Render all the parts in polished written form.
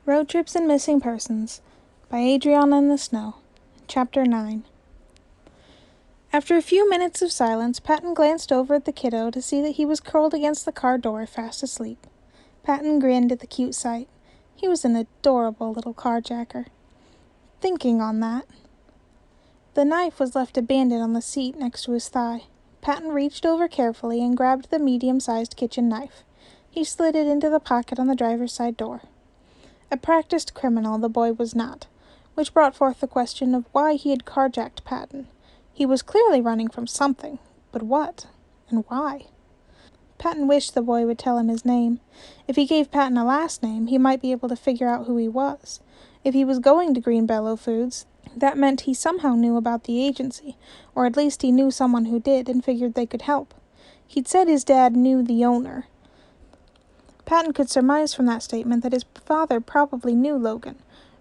Road Trips and Missing Persons by Adriana in the Snow. Chapter 9. After a few minutes of silence, Patton glanced over at the kiddo to see that he was curled against the car door, fast asleep. Patton grinned at the cute sight. He was an adorable little carjacker. Thinking on that. The knife was left abandoned on the seat next to his thigh. Patton reached over carefully and grabbed the medium-sized kitchen knife. He slid it into the pocket on the driver's side door. A practiced criminal the boy was not, which brought forth the question of why he had carjacked Patton. He was clearly running from something, but what, and why? Patton wished the boy would tell him his name. If he gave Patton a last name, he might be able to figure out who he was. If he was going to Green Bellow Foods, that meant he somehow knew about the agency, or at least he knew someone who did and figured they could help. He'd said his dad knew the owner. Patton could surmise from that statement that his father probably knew Logan,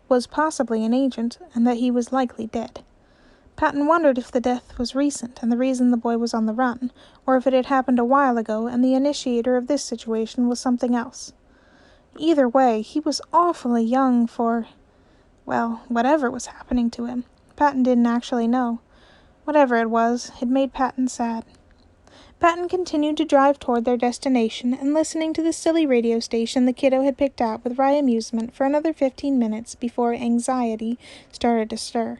was possibly an agent, and that he was likely dead. Patton wondered if the death was recent and the reason the boy was on the run, or if it had happened a while ago and the initiator of this situation was something else. Either way, he was awfully young for, well, whatever was happening to him. Patton didn't actually know. Whatever it was, it made Patton sad. Patton continued to drive toward their destination and listening to the silly radio station the kiddo had picked out with wry amusement for another 15 minutes before anxiety started to stir.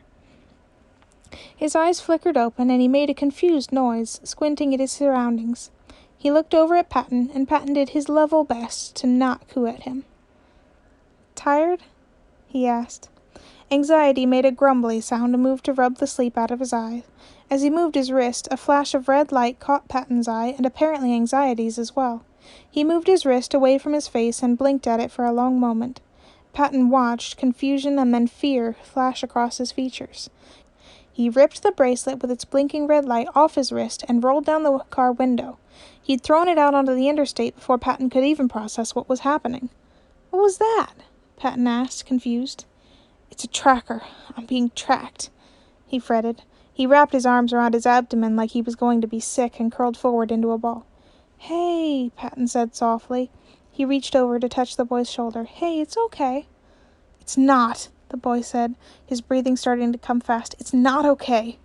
His eyes flickered open and he made a confused noise, squinting at his surroundings. He looked over at Patton, and Patton did his level best to not coo at him. "Tired?" he asked. Anxiety made a grumbly sound and moved to rub the sleep out of his eyes. As he moved his wrist, a flash of red light caught Patton's eye, and apparently Anxiety's as well. He moved his wrist away from his face and blinked at it for a long moment. Patton watched confusion and then fear flash across his features. He ripped the bracelet with its blinking red light off his wrist and rolled down the car window. He'd thrown it out onto the interstate before Patton could even process what was happening. "What was that?" Patton asked, confused. "It's a tracker. I'm being tracked," he fretted. He wrapped his arms around his abdomen like he was going to be sick and curled forward into a ball. "Hey," Patton said softly. He reached over to touch the boy's shoulder. "Hey, it's okay." "It's not," the boy said, his breathing starting to come fast. "It's not okay."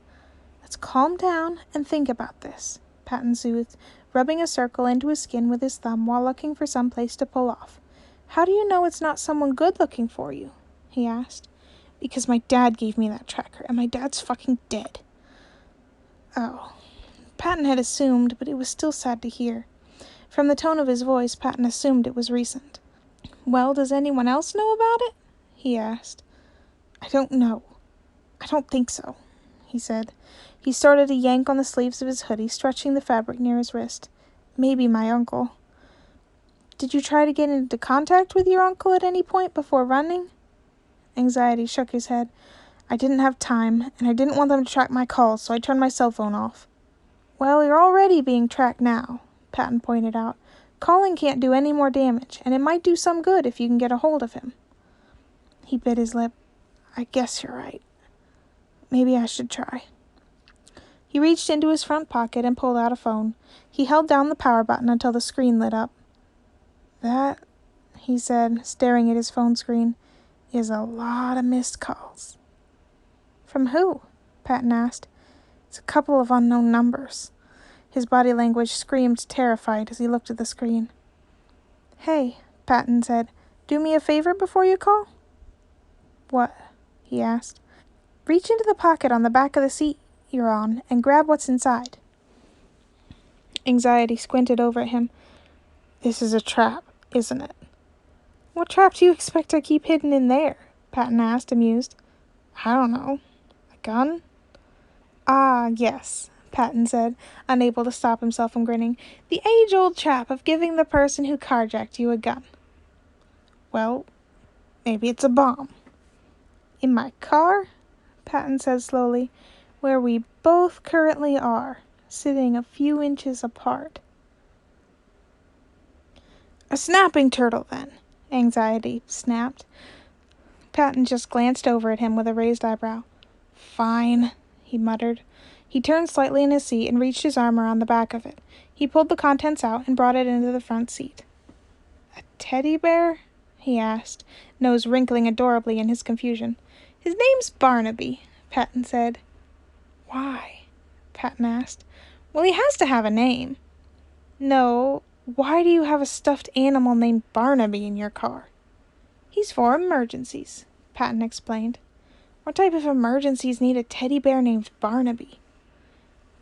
"Let's calm down and think about this," Patton soothed, rubbing a circle into his skin with his thumb while looking for some place to pull off. "How do you know it's not someone good looking for you?" he asked. "Because my dad gave me that tracker, and my dad's fucking dead." Oh. Patton had assumed, but it was still sad to hear. From the tone of his voice, Patton assumed it was recent. "Well, does anyone else know about it?" he asked. "I don't know. I don't think so," he said. He started to yank on the sleeves of his hoodie, stretching the fabric near his wrist. "Maybe my uncle." "Did you try to get into contact with your uncle at any point before running?" Anxiety shook his head. "I didn't have time, and I didn't want them to track my calls, so I turned my cell phone off." "Well, you're already being tracked now," Patton pointed out. "Calling can't do any more damage, and it might do some good if you can get a hold of him." He bit his lip. "I guess you're right. Maybe I should try." He reached into his front pocket and pulled out a phone. He held down the power button until the screen lit up. "That," he said, staring at his phone screen, "is a lot of missed calls." "From who?" Patton asked. "It's a couple of unknown numbers." His body language screamed terrified as he looked at the screen. "Hey," Patton said, "do me a favor before you call?" "What?" he asked. "Reach into the pocket on the back of the seat you're on and grab what's inside." Anxiety squinted over at him. "This is a trap, isn't it?" "What trap do you expect I keep hidden in there?" Patton asked, amused. "I don't know. A gun?" "Ah, yes," Patton said, unable to stop himself from grinning. "The age-old trap of giving the person who carjacked you a gun." "Well, maybe it's a bomb." "In my car?" Patton said slowly. "Where we both currently are, sitting a few inches apart." "A snapping turtle, then," Anxiety snapped. Patton just glanced over at him with a raised eyebrow. "Fine," he muttered. He turned slightly in his seat and reached his arm around the back of it. He pulled the contents out and brought it into the front seat. "A teddy bear?" he asked, nose wrinkling adorably in his confusion. His name's Barnaby, Patton said. Why? Patton asked. Well, he has to have a name. No, why do you have a stuffed animal named Barnaby in your car? He's for emergencies, Patton explained. What type of emergencies need a teddy bear named Barnaby?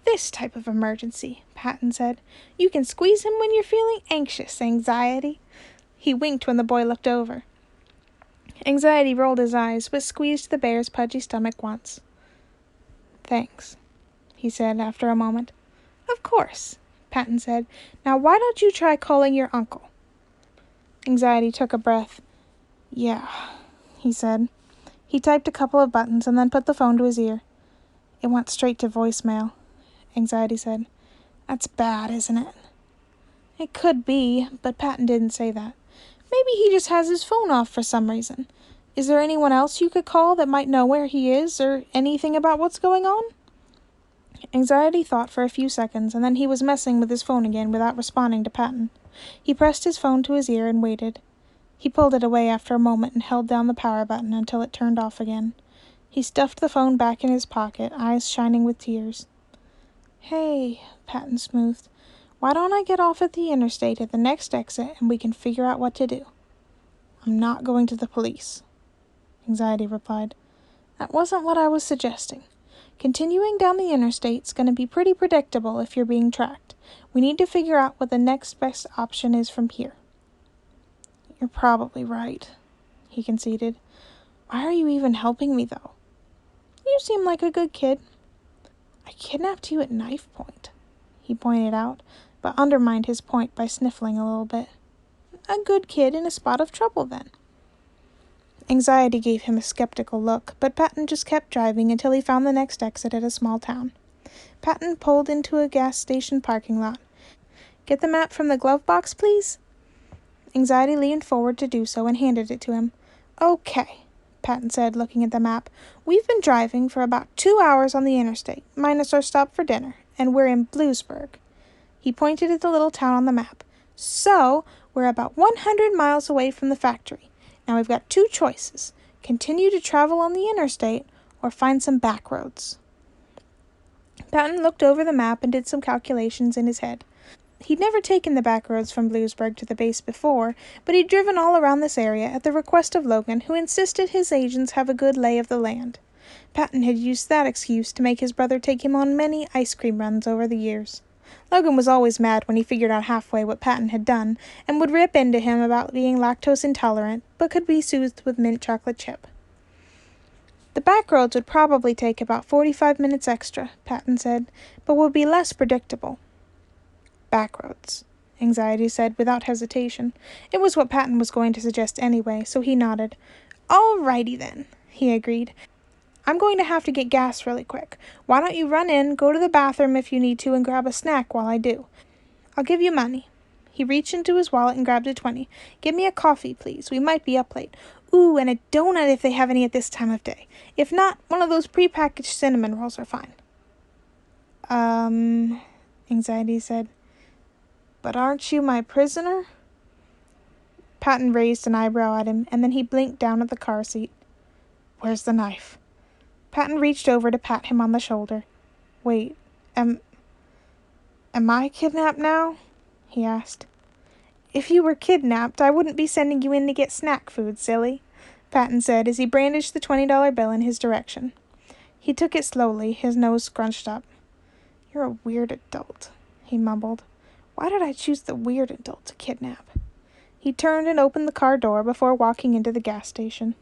This type of emergency, Patton said. You can squeeze him when you're feeling anxious, Anxiety. He winked when the boy looked over. Anxiety rolled his eyes, but squeezed the bear's pudgy stomach once. Thanks, he said after a moment. Of course, Patton said. Now why don't you try calling your uncle? Anxiety took a breath. Yeah, he said. He typed a couple of buttons and then put the phone to his ear. It went straight to voicemail. Anxiety said. That's bad, isn't it? It could be, but Patton didn't say that. Maybe he just has his phone off for some reason. Is there anyone else you could call that might know where he is or anything about what's going on? Anxiety thought for a few seconds, and then he was messing with his phone again without responding to Patton. He pressed his phone to his ear and waited. He pulled it away after a moment and held down the power button until it turned off again. He stuffed the phone back in his pocket, eyes shining with tears. Hey, Patton smoothed. Why don't I get off at the interstate at the next exit and we can figure out what to do? I'm not going to the police, Anxiety replied. That wasn't what I was suggesting. Continuing down the interstate's going to be pretty predictable if you're being tracked. We need to figure out what the next best option is from here. You're probably right, he conceded. Why are you even helping me, though? You seem like a good kid. I kidnapped you at knife point, he pointed out, but undermined his point by sniffling a little bit. A good kid in a spot of trouble, then. Anxiety gave him a skeptical look, but Patton just kept driving until he found the next exit at a small town. Patton pulled into a gas station parking lot. Get the map from the glove box, please? Anxiety leaned forward to do so and handed it to him. Okay, Patton said, looking at the map. We've been driving for about 2 hours on the interstate, minus our stop for dinner, and we're in Bluesburg. He pointed at the little town on the map. So, we're about 100 miles away from the factory. Now we've got 2 choices. Continue to travel on the interstate or find some back roads. Patton looked over the map and did some calculations in his head. He'd never taken the back roads from Bluesburg to the base before, but he'd driven all around this area at the request of Logan, who insisted his agents have a good lay of the land. Patton had used that excuse to make his brother take him on many ice cream runs over the years. Logan was always mad when he figured out halfway what Patton had done, and would rip into him about being lactose intolerant, but could be soothed with mint chocolate chip. The back roads would probably take about 45 minutes extra, Patton said, but would be less predictable. Back roads, Anxiety said without hesitation. It was what Patton was going to suggest anyway, so he nodded. All righty then, he agreed. I'm going to have to get gas really quick. Why don't you run in, go to the bathroom if you need to, and grab a snack while I do? I'll give you money. He reached into his wallet and grabbed a 20. Give me a coffee, please. We might be up late. Ooh, and a donut if they have any at this time of day. If not, one of those prepackaged cinnamon rolls are fine. Anxiety said. But aren't you my prisoner? Patton raised an eyebrow at him, and then he blinked down at the car seat. Where's the knife? Patton reached over to pat him on the shoulder. Wait, am I kidnapped now? He asked. If you were kidnapped, I wouldn't be sending you in to get snack food, silly, Patton said as he brandished the $20 bill in his direction. He took it slowly, his nose scrunched up. You're a weird adult, he mumbled. Why did I choose the weird adult to kidnap? He turned and opened the car door before walking into the gas station.